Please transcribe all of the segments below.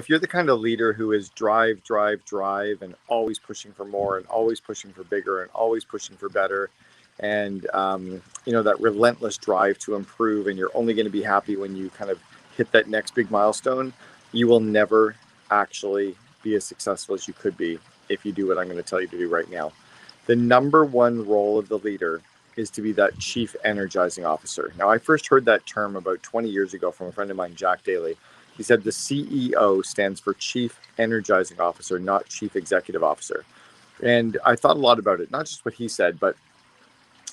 If you're the kind of leader who is drive, drive, drive, and always pushing for more, and always pushing for bigger, and always pushing for better, and that relentless drive to improve, and you're only going to be happy when you kind of hit that next big milestone, you will never actually be as successful as you could be if you do what I'm going to tell you to do right now. The number one role of the leader is to be that chief energizing officer. Now, I first heard that term about 20 years ago from a friend of mine, Jack Daly. He said the CEO stands for Chief Energizing Officer, not Chief Executive Officer. And I thought a lot about it, not just what he said, but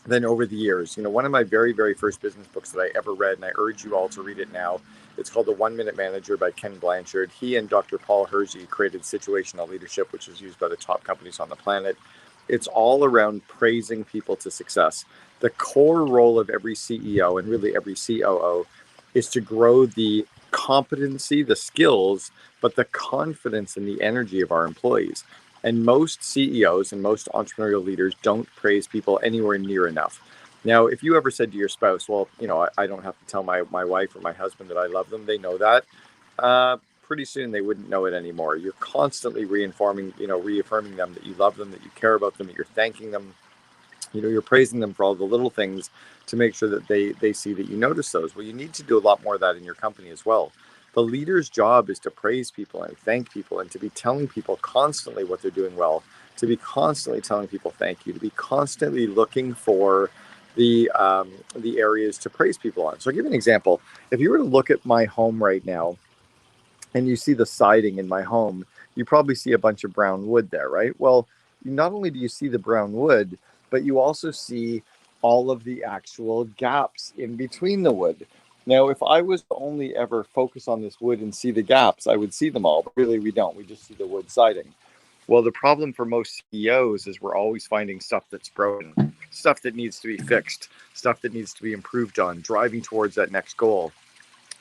then over the years, one of my very, very first business books that I ever read, and I urge you all to read it now, it's called The 1 Minute Manager by Ken Blanchard. He and Dr. Paul Hersey created situational leadership, which is used by the top companies on the planet. It's all around praising people to success. The core role of every CEO and really every COO is to grow the competency, the skills, but the confidence and the energy of our employees. And most CEOs and most entrepreneurial leaders don't praise people anywhere near enough. Now, if you ever said to your spouse, well, I don't have to tell my wife or my husband that I love them, they know that. Pretty soon they wouldn't know it anymore. You're constantly reaffirming them that you love them, that you care about them, that you're thanking them. You're praising them for all the little things to make sure that they see that you notice those. Well, you need to do a lot more of that in your company as well. The leader's job is to praise people and thank people and to be telling people constantly what they're doing well, to be constantly telling people thank you, to be constantly looking for the areas to praise people on. So I'll give you an example. If you were to look at my home right now and you see the siding in my home, you probably see a bunch of brown wood there, right? Well, not only do you see the brown wood, but you also see all of the actual gaps in between the wood. Now, if I was to only ever focus on this wood and see the gaps, I would see them all, but really we don't. We just see the wood siding. Well, the problem for most CEOs is we're always finding stuff that's broken, stuff that needs to be fixed, stuff that needs to be improved on, driving towards that next goal.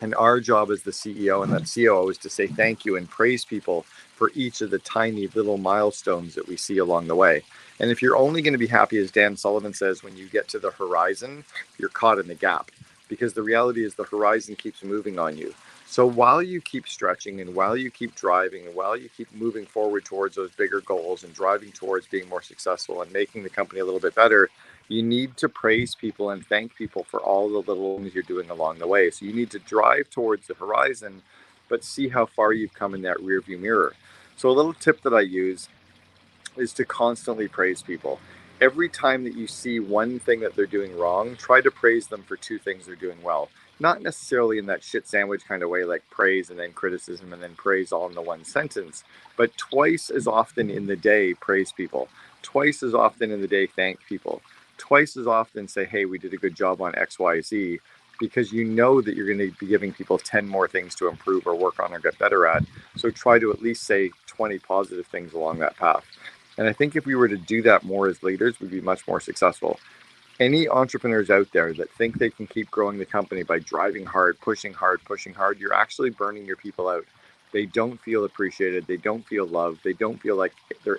And our job as the CEO and that COO is to say thank you and praise people for each of the tiny little milestones that we see along the way. And if you're only going to be happy, as Dan Sullivan says, when you get to the horizon, you're caught in the gap. Because the reality is the horizon keeps moving on you. So while you keep stretching and while you keep driving and while you keep moving forward towards those bigger goals and driving towards being more successful and making the company a little bit better, you need to praise people and thank people for all the little things you're doing along the way. So you need to drive towards the horizon, but see how far you've come in that rearview mirror. So a little tip that I use is to constantly praise people. Every time that you see one thing that they're doing wrong, try to praise them for two things they're doing well. Not necessarily in that shit sandwich kind of way, like praise and then criticism and then praise all in the one sentence, but twice as often in the day, praise people. Twice as often in the day, thank people. Twice as often say, hey, we did a good job on X, Y, Z, because you know that you're going to be giving people 10 more things to improve or work on or get better at. So try to at least say 20 positive things along that path. And I think if we were to do that more as leaders, we'd be much more successful. Any entrepreneurs out there that think they can keep growing the company by driving hard, pushing hard, you're actually burning your people out. They don't feel appreciated. They don't feel loved. They don't feel like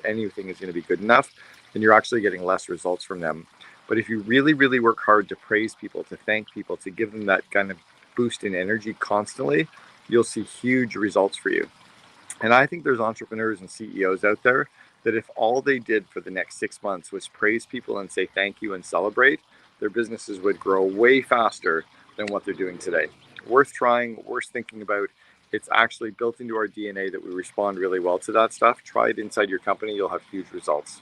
anything is going to be good enough. And you're actually getting less results from them. But if you really, really work hard to praise people, to thank people, to give them that kind of boost in energy constantly, you'll see huge results for you. And I think there's entrepreneurs and CEOs out there that if all they did for the next 6 months was praise people and say thank you and celebrate, their businesses would grow way faster than what they're doing today. Worth trying, worth thinking about. It's actually built into our DNA that we respond really well to that stuff. Try it inside your company. You'll have huge results.